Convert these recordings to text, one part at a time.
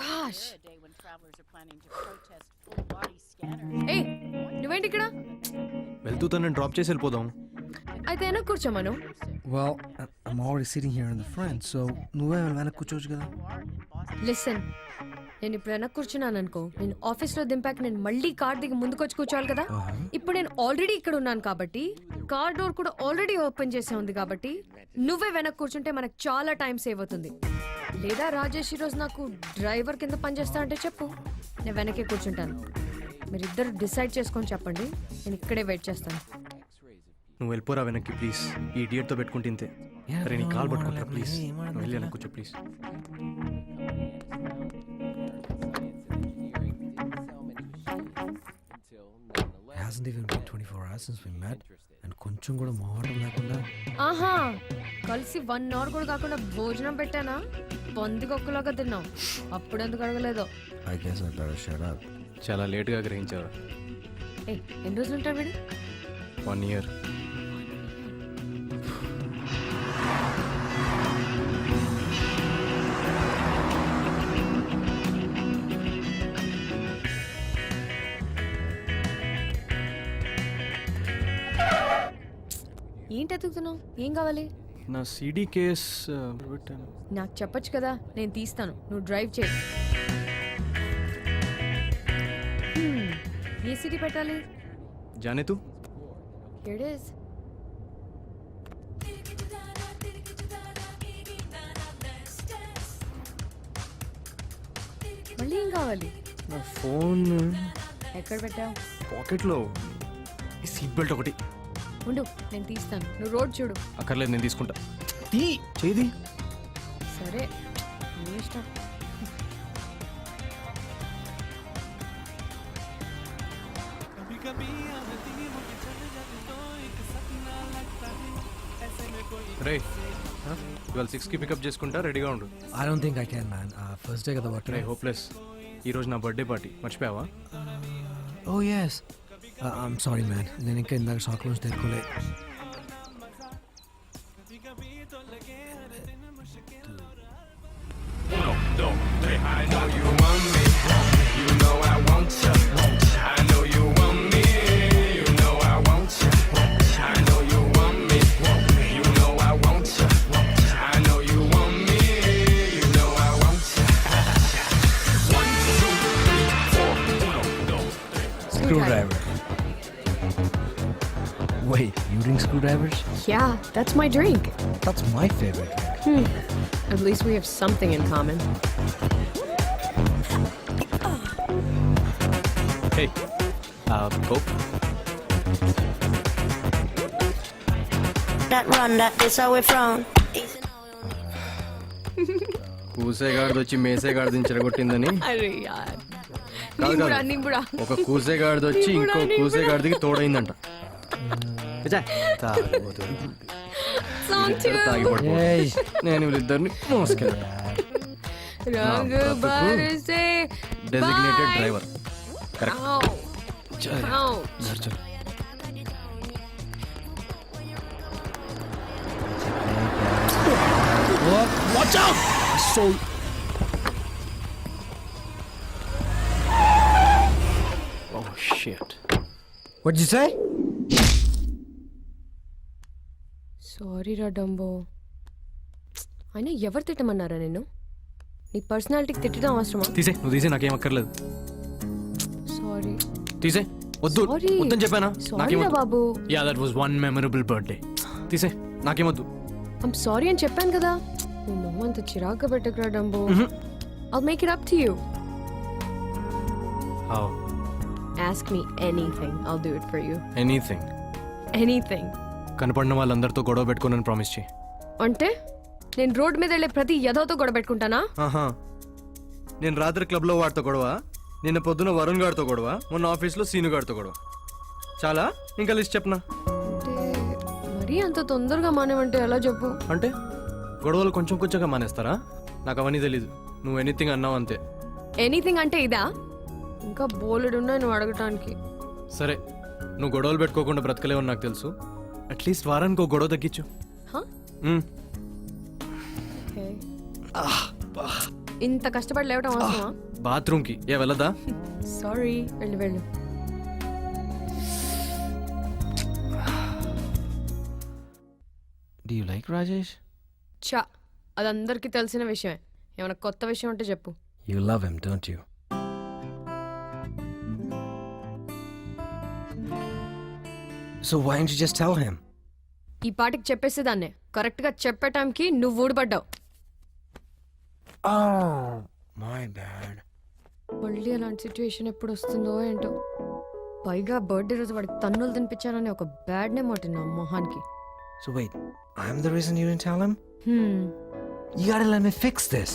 Gosh. ఏ నువ్వేంటి ఇక్కడ? వెళ్తూ తనని డ్రాప్ చేసి వెళ్ళిపోదాం. అయితే వెనక్కి కూర్చోమను. Well, I'm already sitting here in the front, so నువ్వే వెనక్కి కూర్చోవచ్చు కదా. లిసన్, నేను ఇప్పుడు వెనక్కి కూర్చున్నాను అనుకో, నేను ఆఫీస్లో దింపాక నేను మళ్ళీ కార్ దిగి ముందుకొచ్చి కూర్చోవాలి కదా. ఇప్పుడు నేను ఆల్రెడీ ఇక్కడ ఉన్నాను కాబట్టి, కార్ డోర్ కూడా ఆల్రెడీ ఓపెన్ చేసే ఉంది కాబట్టి నువ్వే వెనక్కి కూర్చుంటే మనకు చాలా టైం సేవ్ అవుతుంది. లేదా రాజేష్ ఈరోజు నాకు డ్రైవర్ కింద పనిచేస్తా అంటే చెప్పు, నేను వెనకే కూర్చుంటాను. మీరిద్దరు డిసైడ్ చేసుకొని చెప్పండి, నేను ఇక్కడే వెయిట్ చేస్తాను. నువ్వు వెళ్ళిపోరా వెనక్కి ప్లీజ్. ఈ ఇడియట్తో పెట్టుకుంటే ఇంతే. అరే నీ కాల్ పట్టుకుంటా ప్లీజ్. వెళ్ళి వెనక్కి కూర్చో please. It hasn't even been 24 hours since we met, and కొంచెం కూడా మొహమాటం లేకుండా. ఆహా, కలిసి 1 hour కూడా కాకుండా భోజనం పెట్టానా? పందికొక్కలాగా తిన్నావు. అప్పుడు ఎందుకు అడగలేదో. I guess I better shut up. చాలా లేట్గా గ్రహించావు. ఏ ఎన్ని రోజులు ఉంటావు వీడు? 1 year. ఏంటి ఎత్తుకుతున్నావు? ఏం కావాలి? నా సీడీ కేస్ పెట్టాను. నాకు చెప్పొచ్చు కదా, నేను తీస్తాను, నువ్వు డ్రైవ్ చేయి. ఏ సిటీ పెట్టాలి? జానే తూ. Here it is. మళ్ళీ ఏం కావాలి? నా ఫోన్ ఎక్కడ పెట్టావు? పాకెట్లో. ఈ సీట్ బెల్ట్ ఒకటి ఉండు, నేను తీస్తాను, నువ్వు రోడ్ చూడు. అక్కర్లేదు, నేను తీసుకుంటా. తీ చేది. సరే, నీ ఇష్టం. రే ఇవాళ 6కి పికప్ చేసుకుంటా, రెడీగా ఉండు. I don't think I can, man. First day కదా రే బర్త్డే. హోప్లెస్. ఈరోజు నా బర్త్డే పార్టీ మర్చిపోయావా? Oh yes. I'm sorry, man. నేను ఇంకా ఇందాక షాక్ నుంచి తెచ్చుకోలే. Screwdriver. Wait, you drink screwdrivers? Yeah, that's my drink. That's my favorite drink. At least we have something in common. Hey, Coke. That run, that is how we're from. కూసేగాడిది వచ్చి మేసేగాడిది చెరగొట్టిందని. అరే యార్, కాదు కాదు, నింబుడా ఒక కూసేగాడిది వచ్చి ఇంకో కూసేగాడిదికి తోడైందంట. Song Hey. నేను వీళ్ళిద్దరిని మోసుకెళ్ళా. రంగు బరసే designated driver. Correct. Watch out! So. Oh shit. What'd you say? Sorry రా డంబో. అయినా ఎవరు తిట్టమన్నారా నిన్ను? నీ పర్సనాలిటీకి తిట్టడం అవసరమా? తీసే, నువ్వు తీసే, నాకేం అక్కర్లేదు. సారీ. తీసే, వద్దు. వద్దని చెప్పానా? సారీ రా బాబు. Yeah, that was one memorable birthday. తీసే, నాకేమొద్దు. ఐమ్ సారీ అని చెప్పాను కదా. నువ్వు మొహం అంత చిరాగ్గా పెట్టకురా Dumbo. I'll make it up to you. How? Ask me anything. I'll do it for you. Anything. Anything. కనపడిన వాళ్ళందరితో గొడవ పెట్టుకోనని ప్రామిస్ చేయి. అంటే నేను రోడ్ మీద వెళ్ళే ప్రతి యదవతో గొడవ పెట్టుకుంటానా? ఆహా, నేను రాత్రి క్లబ్లో వాడితో గొడవ, నిన్న పొద్దున వరుణ్ గారితో గొడవ, మొన్న ఆఫీస్లో సీను గారితో గొడవ. చాలా? ఇంకా లిస్ట్ చెప్పనా? అంటే మరీ అంత తొందరగా మానేమంటే ఎలా చెప్పు? అంటే గొడవలు కొంచెం కొంచెంగా మానేస్తారా? నాకు అవన్నీ తెలీదు. నువ్వు ఎనీథింగ్ అన్నావు అంతే. ఎనీథింగ్ అంటే ఇదా? ఇంకా బోలెడు ఉన్నాయి నువ్వు అడగటానికి. సరే, నువ్వు గొడవలు పెట్టుకోకుండా బ్రతకలేవని నాకు తెలుసు. అట్లీస్ట్ వారానికి ఒక గొడవ తగ్గించు. ఇంత కష్టపడి లేవడం అవసరమా? బాత్రూమ్కి వెళ్ళదా? సారీ, వెళ్ళు వెళ్ళు. Do you like Rajesh? చా, అది అందరికీ తెలిసిన విషయమే. ఏమైనా కొత్త విషయం ఉంటే చెప్పు. You love him, don't you? So why didn't you just tell him? ఈ పాటికి చెప్పేసేదాన్నే. కరెక్ట్గా చెప్పే టైంకి నువ్వు ఊడిపడ్డావు. Oh, my bad. మళ్ళీ అలాంటి సిచ్యువేషన్ ఎప్పుడు వస్తుందో ఏంటో. పైగా బర్త్డే రోజు వాడికి తన్నులు తినిపించానని ఒక బ్యాడ్ నేమ్ ఒకటి నా మొహానికి. So wait, I'm the reason you didn't tell him? హ్మ్. You gotta let me fix this.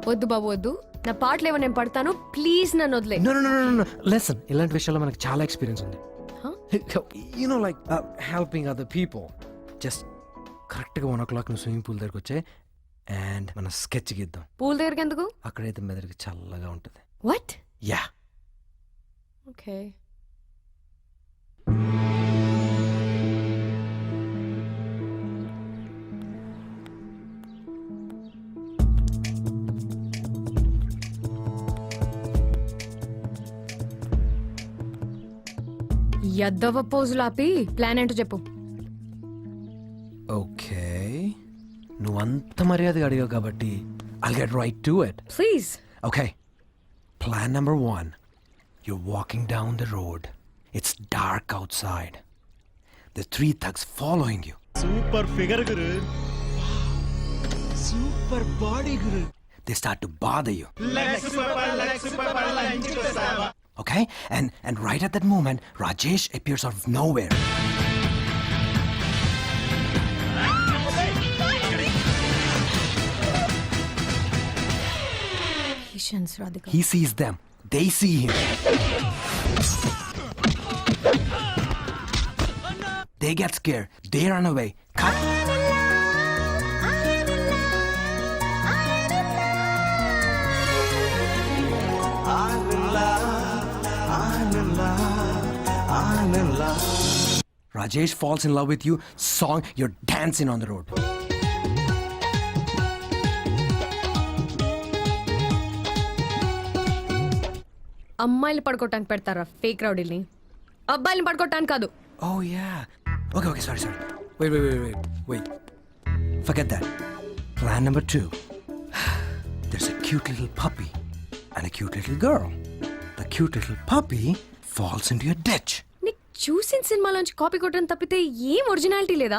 వద్దు బాబు వద్దు, నా పాటలు ఏమో నేను పడతాను, ప్లీజ్ నన్ను వదిలే. No, no, no, no, no. Listen, ఇలాంటి విషయాల్లో మనకు చాలా ఎక్స్పీరియన్స్ ఉంది. Huh? You know, like helping other people. Just కరెక్ట్గా 1 o'clock నువ్వు స్విమ్మింగ్ పూల్ దగ్గరకు వచ్చే అండ్ మన స్కెచ్ గీద్దాం. పూల దగ్గరికి ఎందుకు? అక్కడైతే మెదడుకి చల్లగా ఉంటుంది. వాట్? యా. ఓకే. యద్దవ పోజులు ఆపి ప్లాన్ ఏంటో చెప్పు. ఓకే, నువ్వు అంత మర్యాదగా అడిగావు కాబట్టి I'll get right to it. Please. Okay, plan number 1. You're walking down the road. It's dark outside. The 3 thugs following you. Super figure Guru. Super body, guru. They start to bother you. Okay? And right at that moment, Rajesh appears out of nowhere. Patience, Radhika. He sees them. They see him. They get scared. They run away. Cut. Rajesh falls in love with you. Song, you're dancing on the road. అమ్మాయిలు పడుకోవటానికి పెడతారా fake రౌడీల్ని? అబ్బాయిల్ని పడుకోవటానికి కాదు. Oh yeah. Okay, sorry. Wait. Forget that. Plan number 2. There's a cute little puppy and a cute little girl. The cute little puppy falls into a ditch. నీకు చూసిన సినిమాలోంచి copy కొట్టడం తప్పితే ఏం originality లేదా?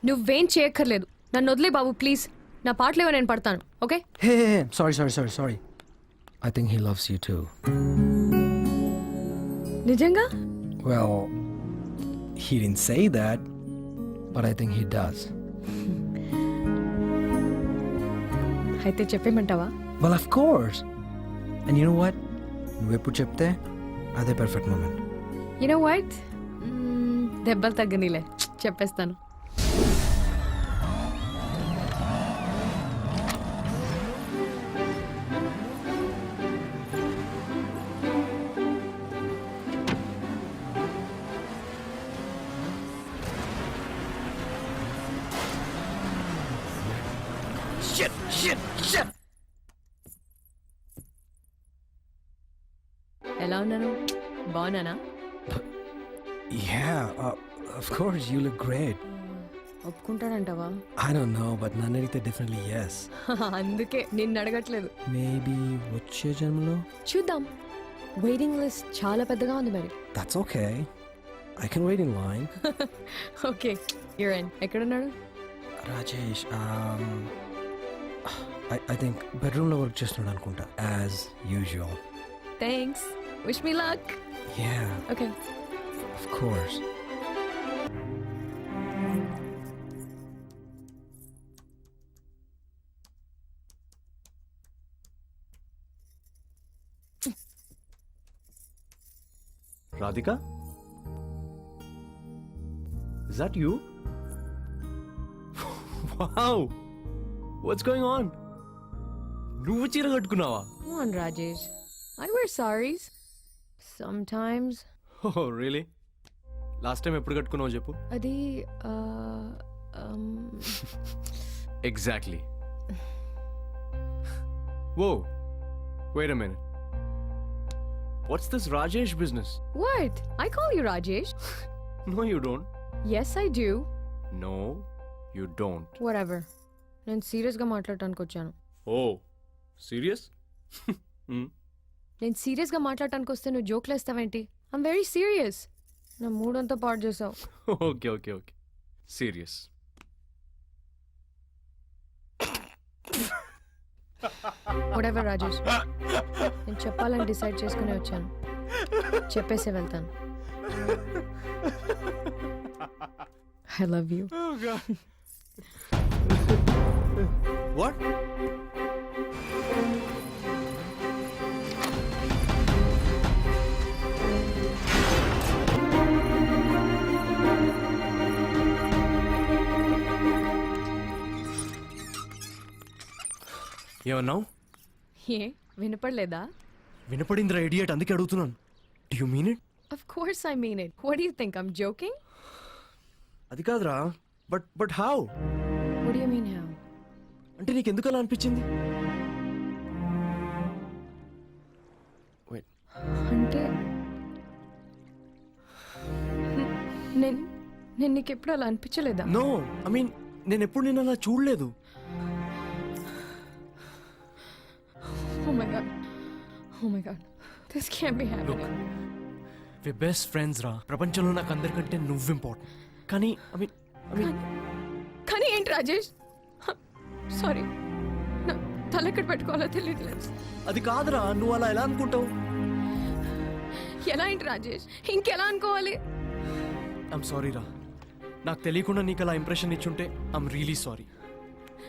నువ్వేం చేయక్కర్లేదు. నన్ను వదిలే బాబు ప్లీజ్. నా పాటలు ఏవో నేను పడతాను. Okay? Hey. Sorry. I think he loves you too. నిజంగా? Well, he didn't say that, but I think he does. అయితే చెప్పేమంటావా? Well, of course. And you know what? నువ్వెప్పుడు చెప్తే అదే perfect moment. You know what? దెబ్బలు తగ్గనీలే, చెప్పేస్తాను. Shit! ఎలా ఉన్నాను? బాగున్నానా? Yeah, of course, you look great. ఒప్పుకుంటానంటావా? I don't know, but నన్ను అడిగితే definitely yes. అందుకే నిన్ను అడగట్లేదు. Maybe వచ్చే జన్మలో? చూద్దాం. వెయిటింగ్ లిస్ట్ చాలా పెద్దగా ఉంది మరి. That's okay. I can wait in line. Okay, you're in. ఎక్కడున్నాడు? Rajesh, I think bedroom లో వర్క్ చేస్తున్నాడు అనుకుంటా, as usual. Thanks. Wish me luck. Yeah, okay. of course. Radhika? Is that you? Wow! What's going on? నువ్వు చీర కట్టుకున్నావా? Come on, Rajesh. I wear saris. Sometimes. Oh, really? Last time ఎప్పుడు కట్టుకున్నావు చెప్పు. అది exactly. Whoa. Wait a minute. What's this Rajesh business? What? I call you Rajesh. No, you don't. Yes, I do. No, you don't. Whatever. నేను సీరియస్గా మాట్లాడటానికి వచ్చాను. Oh, serious? నేను సీరియస్గా మాట్లాడటానికి వస్తే నువ్వు జోక్లు వేస్తావేంటి? I'm very serious. నా మూడంతా పాడు చేసావు. Okay. Serious. Whatever, రాజేష్. నేను చెప్పాలని డిసైడ్ చేసుకుని వచ్చాను. చెప్పేసి వెళ్తాను. I love you. Oh, God. What? ఏమన్నావు? ఏ వినపడలేదా? వినపడిందిరా ఇడియట్, అందుకే అడుగుతున్నాను. Do you mean it? Of course I mean it. What do you think? I'm joking? అది కాదురా, but how? What do you mean how? అంటే నీకు ఎందుకు అలా అనిపించింది? Wait. అంటే నేను నీకు ఎప్పుడు అలా అనిపించలేదా? No, I mean నేను ఎప్పుడు నేను అలా చూడలేదు. Oh my god. This can't be happening. We best friends రా. ప్రపంచంలో నాకు అందరికంటే నువ్వు ఇంపార్టెంట్. కానీ I mean కానీ ఏంటి రాజేష్? సారీ, నా తలెక్కడ పెట్టుకోవాలో తెలియట్లేదు. అది కాదురా, నువ్వు అలా ఎలా అనుకుంటావు? ఎలా ఏంటి రాజేష్? ఇంకెలా అనుకోవాలి? ఐమ్ సారీ రా, నాకు తెలియకుండా నీకు అలా ఇంప్రెషన్ ఇచ్చుంటే ఐమ్ రియలీ సారీ.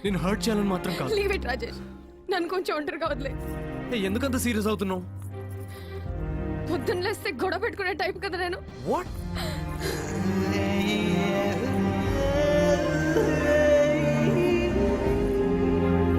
నేను హర్ట్ చేయాలని మాత్రం కాదు. లీవ్ ఇట్ రాజేష్, నన్ను కొంచెం ఒంటరిగా వదిలే. ఎందుకంత సీరియస్ అవుతున్నావు? పొద్దున్న లేస్తే గొడవ పెట్టుకునే టైప్ కదా నేను. వాట్?